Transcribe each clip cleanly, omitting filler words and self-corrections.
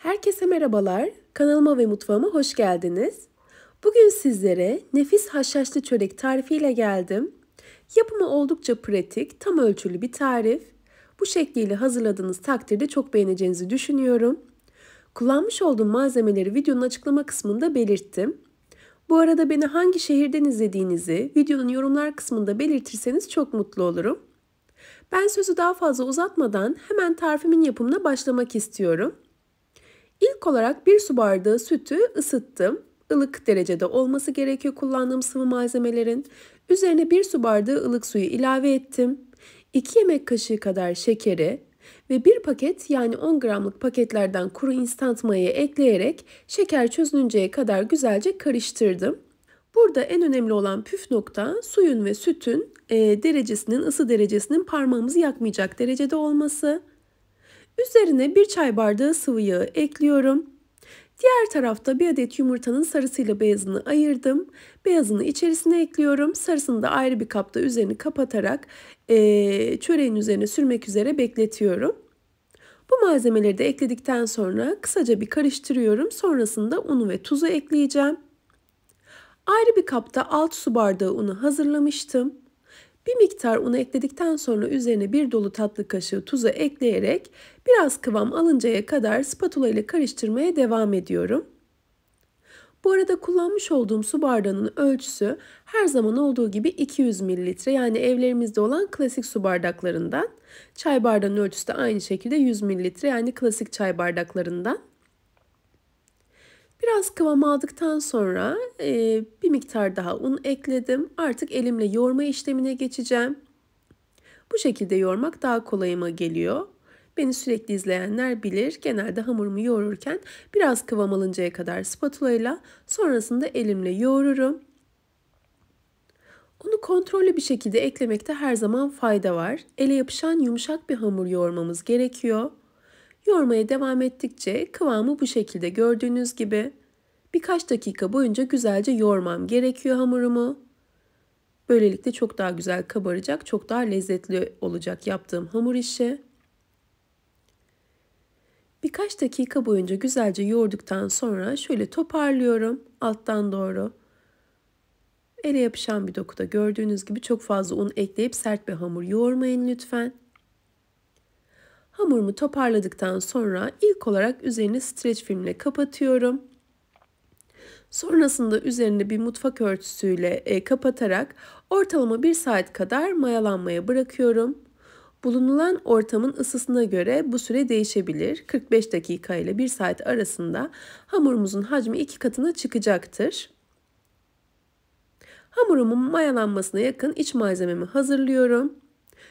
Herkese merhabalar. Kanalıma ve mutfağıma hoş geldiniz. Bugün sizlere nefis haşhaşlı çörek tarifiyle geldim. Yapımı oldukça pratik, tam ölçülü bir tarif. Bu şekliyle hazırladığınız takdirde çok beğeneceğinizi düşünüyorum. Kullanmış olduğum malzemeleri videonun açıklama kısmında belirttim. Bu arada beni hangi şehirden izlediğinizi videonun yorumlar kısmında belirtirseniz çok mutlu olurum. Ben sözü daha fazla uzatmadan hemen tarifimin yapımına başlamak istiyorum. İlk olarak 1 su bardağı sütü ısıttım. Ilık derecede olması gerekiyor kullandığım sıvı malzemelerin. Üzerine 1 su bardağı ılık suyu ilave ettim. 2 yemek kaşığı kadar şekeri ve 1 paket yani 10 gramlık paketlerden kuru instant mayayı ekleyerek şeker çözününceye kadar güzelce karıştırdım. Burada en önemli olan püf nokta suyun ve sütün ısı derecesinin parmağımızı yakmayacak derecede olması. Üzerine 1 çay bardağı sıvı yağı ekliyorum. Diğer tarafta 1 adet yumurtanın sarısıyla beyazını ayırdım. Beyazını içerisine ekliyorum. Sarısını da ayrı bir kapta üzerini kapatarak çöreğin üzerine sürmek üzere bekletiyorum. Bu malzemeleri de ekledikten sonra kısaca bir karıştırıyorum. Sonrasında unu ve tuzu ekleyeceğim. Ayrı bir kapta 6 su bardağı unu hazırlamıştım. Bir miktar unu ekledikten sonra üzerine 1 dolu tatlı kaşığı tuzu ekleyerek biraz kıvam alıncaya kadar spatula ile karıştırmaya devam ediyorum. Bu arada kullanmış olduğum su bardağının ölçüsü her zaman olduğu gibi 200 mililitre, yani evlerimizde olan klasik su bardaklarından. Çay bardağının ölçüsü de aynı şekilde 100 mililitre, yani klasik çay bardaklarından. Biraz kıvam aldıktan sonra bir miktar daha un ekledim. Artık elimle yoğurma işlemine geçeceğim. Bu şekilde yoğurmak daha kolayıma geliyor. Beni sürekli izleyenler bilir. Genelde hamurumu yoğururken biraz kıvam alıncaya kadar spatula ile sonrasında elimle yoğururum. Unu kontrollü bir şekilde eklemekte her zaman fayda var. Ele yapışan yumuşak bir hamur yoğurmamız gerekiyor. Yoğurmaya devam ettikçe kıvamı bu şekilde gördüğünüz gibi. Birkaç dakika boyunca güzelce yoğurmam gerekiyor hamurumu. Böylelikle çok daha güzel kabaracak, çok daha lezzetli olacak yaptığım hamur işi. Birkaç dakika boyunca güzelce yoğurduktan sonra şöyle toparlıyorum alttan doğru. Ele yapışan bir dokuda gördüğünüz gibi çok fazla un ekleyip sert bir hamur yoğurmayın lütfen. Hamurumu toparladıktan sonra ilk olarak üzerini streç filmle kapatıyorum. Sonrasında üzerine bir mutfak örtüsüyle kapatarak ortalama 1 saat kadar mayalanmaya bırakıyorum. Bulunulan ortamın ısısına göre bu süre değişebilir. 45 dakika ile 1 saat arasında hamurumuzun hacmi 2 katına çıkacaktır. Hamurumun mayalanmasına yakın iç malzememi hazırlıyorum.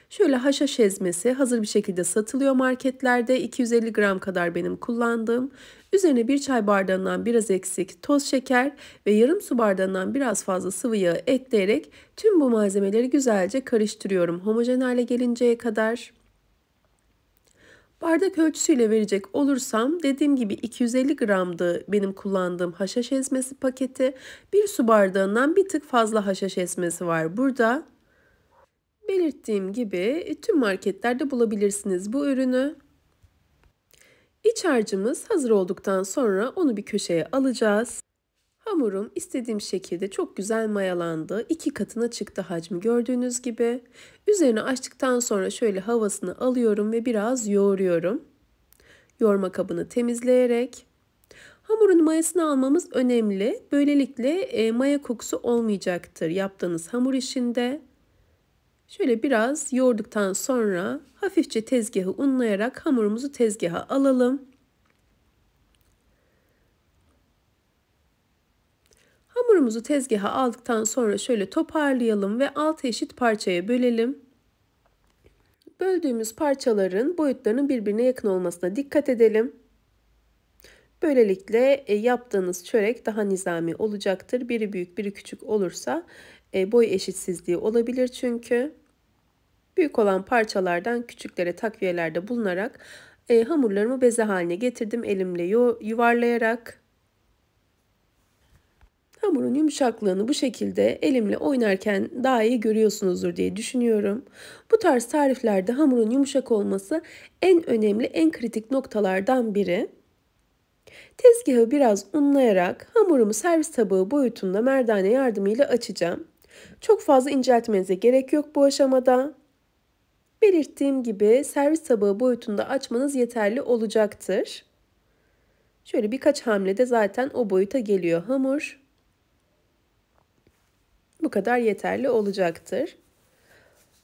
Şöyle haşhaş ezmesi hazır bir şekilde satılıyor marketlerde. 250 gram kadar benim kullandığım. Üzerine 1 çay bardağından biraz eksik toz şeker ve yarım su bardağından biraz fazla sıvı yağ ekleyerek tüm bu malzemeleri güzelce karıştırıyorum homojen hale gelinceye kadar. Bardak ölçüsüyle verecek olursam dediğim gibi 250 gramdı benim kullandığım haşhaş ezmesi paketi. 1 su bardağından bir tık fazla haşhaş ezmesi var burada. Belirttiğim gibi tüm marketlerde bulabilirsiniz bu ürünü. İç harcımız hazır olduktan sonra onu bir köşeye alacağız. Hamurum istediğim şekilde çok güzel mayalandı. 2 katına çıktı hacmi gördüğünüz gibi. Üzerine açtıktan sonra şöyle havasını alıyorum ve biraz yoğuruyorum. Yoğurma kabını temizleyerek. Hamurun mayasını almamız önemli. Böylelikle maya kokusu olmayacaktır yaptığınız hamur işinde. Şöyle biraz yoğurduktan sonra hafifçe tezgahı unlayarak hamurumuzu tezgaha alalım. Hamurumuzu tezgaha aldıktan sonra şöyle toparlayalım ve 6 eşit parçaya bölelim. Böldüğümüz parçaların boyutlarının birbirine yakın olmasına dikkat edelim. Böylelikle yaptığınız çörek daha nizami olacaktır. Biri büyük, biri küçük olursa boy eşitsizliği olabilir çünkü. Büyük olan parçalardan küçüklere takviyelerde bulunarak hamurlarımı beze haline getirdim elimle yuvarlayarak. Hamurun yumuşaklığını bu şekilde elimle oynarken daha iyi görüyorsunuzdur diye düşünüyorum. Bu tarz tariflerde hamurun yumuşak olması en önemli, en kritik noktalardan biri. Tezgahı biraz unlayarak hamurumu servis tabağı boyutunda merdane yardımıyla açacağım. Çok fazla inceltmenize gerek yok bu aşamada. Belirttiğim gibi servis tabağı boyutunda açmanız yeterli olacaktır. Şöyle birkaç hamlede zaten o boyuta geliyor hamur. Bu kadar yeterli olacaktır.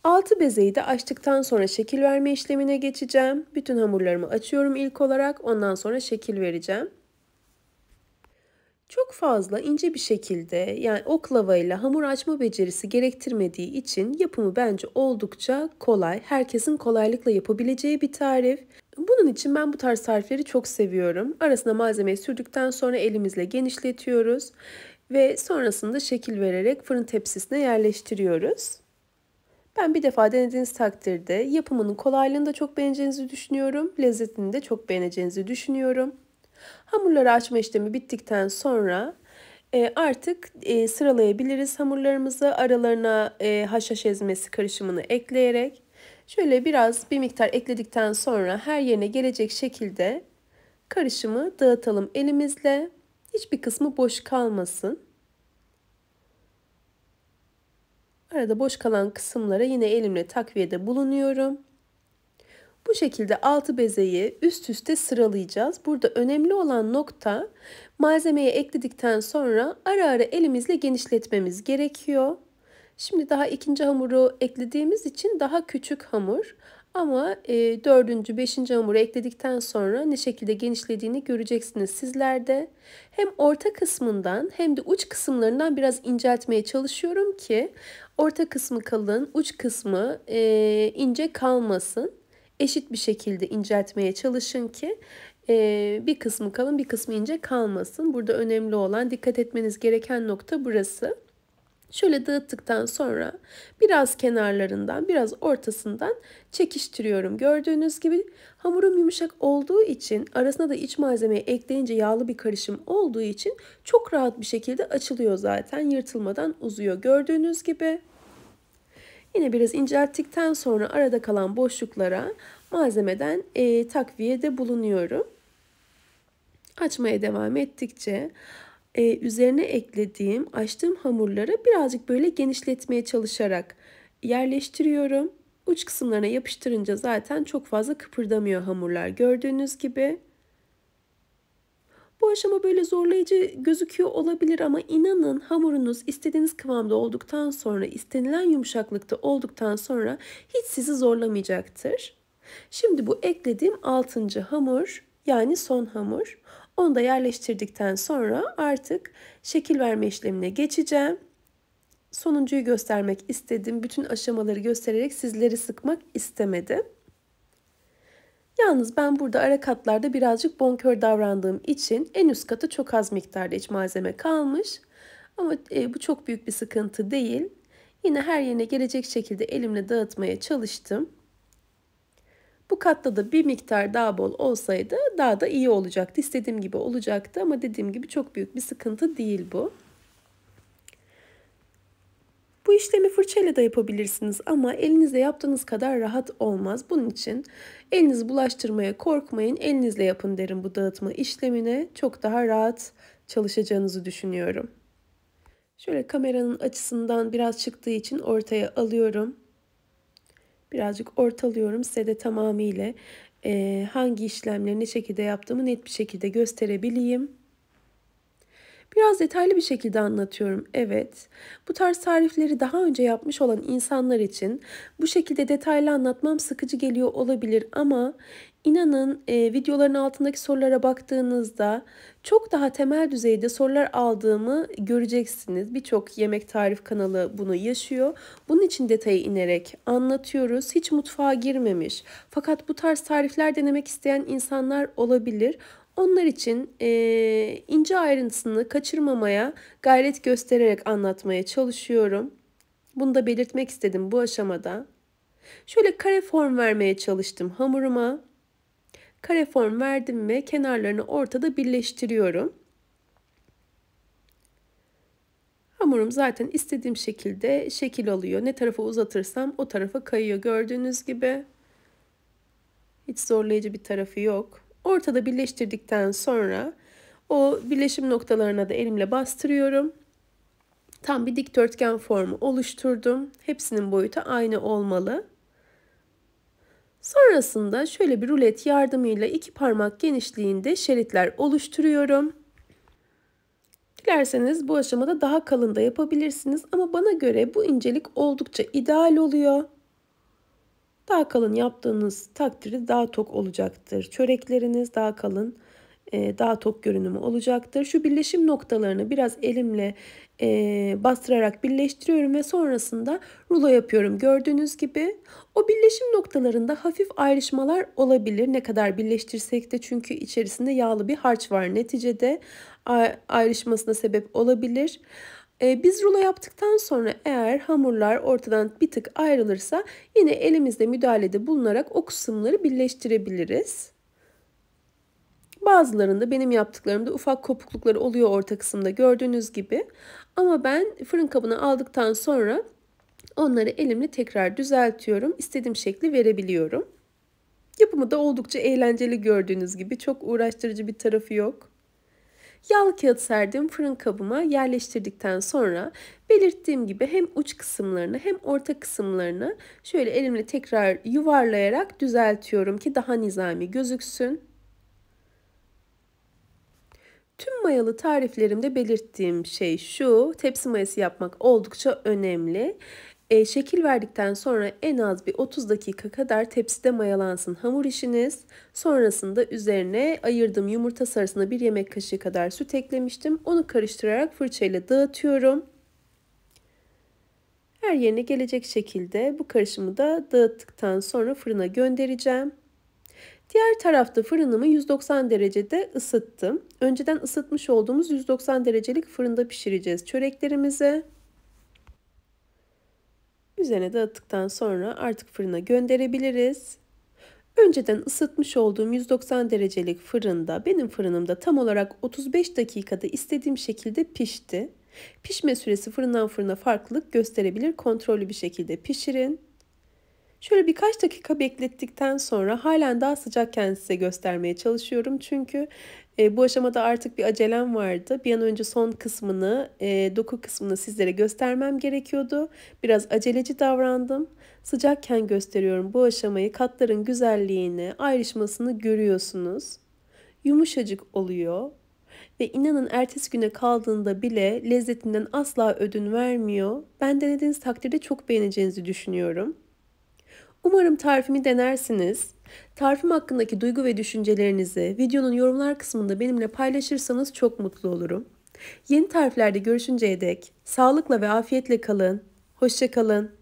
Altı bezeyi de açtıktan sonra şekil verme işlemine geçeceğim. Bütün hamurlarımı açıyorum ilk olarak, ondan sonra şekil vereceğim. Çok fazla ince bir şekilde, yani oklavayla hamur açma becerisi gerektirmediği için yapımı bence oldukça kolay. Herkesin kolaylıkla yapabileceği bir tarif. Bunun için ben bu tarz tarifleri çok seviyorum. Arasına malzemeyi sürdükten sonra elimizle genişletiyoruz ve sonrasında şekil vererek fırın tepsisine yerleştiriyoruz. Ben bir defa denediğiniz takdirde yapımının kolaylığını da çok beğeneceğinizi düşünüyorum. Lezzetini de çok beğeneceğinizi düşünüyorum. Hamurları açma işlemi bittikten sonra artık sıralayabiliriz hamurlarımızı. Aralarına haşhaş ezmesi karışımını ekleyerek. Şöyle biraz bir miktar ekledikten sonra her yerine gelecek şekilde karışımı dağıtalım elimizle. Hiçbir kısmı boş kalmasın. Arada boş kalan kısımlara yine elimle takviyede bulunuyorum. Bu şekilde 6 bezeyi üst üste sıralayacağız. Burada önemli olan nokta, malzemeyi ekledikten sonra ara ara elimizle genişletmemiz gerekiyor. Şimdi daha ikinci hamuru eklediğimiz için daha küçük hamur. Ama dördüncü, beşinci hamuru ekledikten sonra ne şekilde genişlediğini göreceksiniz sizler de. Hem orta kısmından hem de uç kısımlarından biraz inceltmeye çalışıyorum ki orta kısmı kalın, uç kısmı ince kalmasın. Eşit bir şekilde inceltmeye çalışın ki bir kısmı kalın, bir kısmı ince kalmasın. Burada önemli olan, dikkat etmeniz gereken nokta burası. Şöyle dağıttıktan sonra biraz kenarlarından, biraz ortasından çekiştiriyorum. Gördüğünüz gibi hamurum yumuşak olduğu için, arasına da iç malzemeyi ekleyince yağlı bir karışım olduğu için çok rahat bir şekilde açılıyor zaten. Yırtılmadan uzuyor gördüğünüz gibi. Yine biraz incelttikten sonra arada kalan boşluklara malzemeden takviyede bulunuyorum. Açmaya devam ettikçe üzerine eklediğim, açtığım hamurları birazcık böyle genişletmeye çalışarak yerleştiriyorum. Uç kısımlarına yapıştırınca zaten çok fazla kıpırdamıyor hamurlar gördüğünüz gibi. Bu aşama böyle zorlayıcı gözüküyor olabilir ama inanın hamurunuz istediğiniz kıvamda olduktan sonra, istenilen yumuşaklıkta olduktan sonra hiç sizi zorlamayacaktır. Şimdi bu eklediğim 6. hamur, yani son hamur. Onu da yerleştirdikten sonra artık şekil verme işlemine geçeceğim. Sonuncuyu göstermek istedim. Bütün aşamaları göstererek sizleri sıkmak istemedim. Yalnız ben burada ara katlarda birazcık bonkör davrandığım için en üst katı çok az miktarda iç malzeme kalmış. Ama bu çok büyük bir sıkıntı değil. Yine her yerine gelecek şekilde elimle dağıtmaya çalıştım. Bu katta da bir miktar daha bol olsaydı daha da iyi olacaktı. İstediğim gibi olacaktı ama dediğim gibi çok büyük bir sıkıntı değil bu. Bu işlemi fırçayla da yapabilirsiniz ama elinizle yaptığınız kadar rahat olmaz. Bunun için elinizi bulaştırmaya korkmayın. Elinizle yapın derim bu dağıtma işlemine. Çok daha rahat çalışacağınızı düşünüyorum. Şöyle kameranın açısından biraz çıktığı için ortaya alıyorum. Birazcık ortalıyorum. Size de tamamıyla hangi işlemleri ne şekilde yaptığımı net bir şekilde gösterebileyim. Biraz detaylı bir şekilde anlatıyorum. Evet, bu tarz tarifleri daha önce yapmış olan insanlar için bu şekilde detaylı anlatmam sıkıcı geliyor olabilir ama inanın videoların altındaki sorulara baktığınızda çok daha temel düzeyde sorular aldığımı göreceksiniz. Birçok yemek tarif kanalı bunu yaşıyor. Bunun için detaya inerek anlatıyoruz. Hiç mutfağa girmemiş fakat bu tarz tarifler denemek isteyen insanlar olabilir. Onlar için ince ayrıntısını kaçırmamaya gayret göstererek anlatmaya çalışıyorum. Bunu da belirtmek istedim bu aşamada. Şöyle kare form vermeye çalıştım hamuruma. Kare form verdim ve kenarlarını ortada birleştiriyorum. Hamurum zaten istediğim şekilde şekil alıyor. Ne tarafa uzatırsam o tarafa kayıyor gördüğünüz gibi. Hiç zorlayıcı bir tarafı yok. Ortada birleştirdikten sonra O birleşim noktalarına da elimle bastırıyorum. Tam bir dikdörtgen formu oluşturdum. Hepsinin boyutu aynı olmalı. Sonrasında şöyle bir rulet yardımıyla 2 parmak genişliğinde şeritler oluşturuyorum. Dilerseniz bu aşamada daha kalın da yapabilirsiniz ama bana göre bu incelik oldukça ideal oluyor. Daha kalın yaptığınız takdirde daha tok olacaktır. Çörekleriniz daha kalın, daha tok görünümü olacaktır. Şu birleşim noktalarını biraz elimle bastırarak birleştiriyorum ve sonrasında rulo yapıyorum. Gördüğünüz gibi o birleşim noktalarında hafif ayrışmalar olabilir. Ne kadar birleştirsek de, çünkü içerisinde yağlı bir harç var. Neticede ayrışmasına sebep olabilir. Biz rulo yaptıktan sonra eğer hamurlar ortadan bir tık ayrılırsa yine elimizde müdahalede bulunarak o kısımları birleştirebiliriz. Bazılarında, benim yaptıklarımda ufak kopuklukları oluyor orta kısımda gördüğünüz gibi. Ama ben fırın kabına aldıktan sonra onları elimle tekrar düzeltiyorum. İstediğim şekli verebiliyorum. Yapımı da oldukça eğlenceli gördüğünüz gibi. Çok uğraştırıcı bir tarafı yok. Yağlı kağıt serdim, fırın kabıma yerleştirdikten sonra belirttiğim gibi hem uç kısımlarını hem orta kısımlarını şöyle elimle tekrar yuvarlayarak düzeltiyorum ki daha nizami gözüksün. Tüm mayalı tariflerimde belirttiğim şey şu: tepsi mayası yapmak oldukça önemli. Şekil verdikten sonra en az bir 30 dakika kadar tepside mayalansın hamur işiniz. Sonrasında üzerine ayırdığım yumurta sarısına 1 yemek kaşığı kadar süt eklemiştim. Onu karıştırarak fırçayla dağıtıyorum. Her yerine gelecek şekilde bu karışımı da dağıttıktan sonra fırına göndereceğim. Diğer tarafta fırınımı 190 derecede ısıttım. Önceden ısıtmış olduğumuz 190 derecelik fırında pişireceğiz çöreklerimizi. Üzerine dağıttıktan sonra artık fırına gönderebiliriz. Önceden ısıtmış olduğum 190 derecelik fırında, benim fırınımda tam olarak 35 dakikada istediğim şekilde pişti. Pişme süresi fırından fırına farklılık gösterebilir. Kontrollü bir şekilde pişirin. Şöyle birkaç dakika beklettikten sonra halen daha sıcakken size göstermeye çalışıyorum. Çünkü bu aşamada artık bir acelem vardı. Bir an önce son kısmını, doku kısmını sizlere göstermem gerekiyordu. Biraz aceleci davrandım. Sıcakken gösteriyorum bu aşamayı. Katların güzelliğini, ayrışmasını görüyorsunuz. Yumuşacık oluyor. Ve inanın ertesi güne kaldığında bile lezzetinden asla ödün vermiyor. Ben denediğiniz takdirde çok beğeneceğinizi düşünüyorum. Umarım tarifimi denersiniz. Tarifim hakkındaki duygu ve düşüncelerinizi videonun yorumlar kısmında benimle paylaşırsanız çok mutlu olurum. Yeni tariflerde görüşünceye dek sağlıkla ve afiyetle kalın. Hoşça kalın.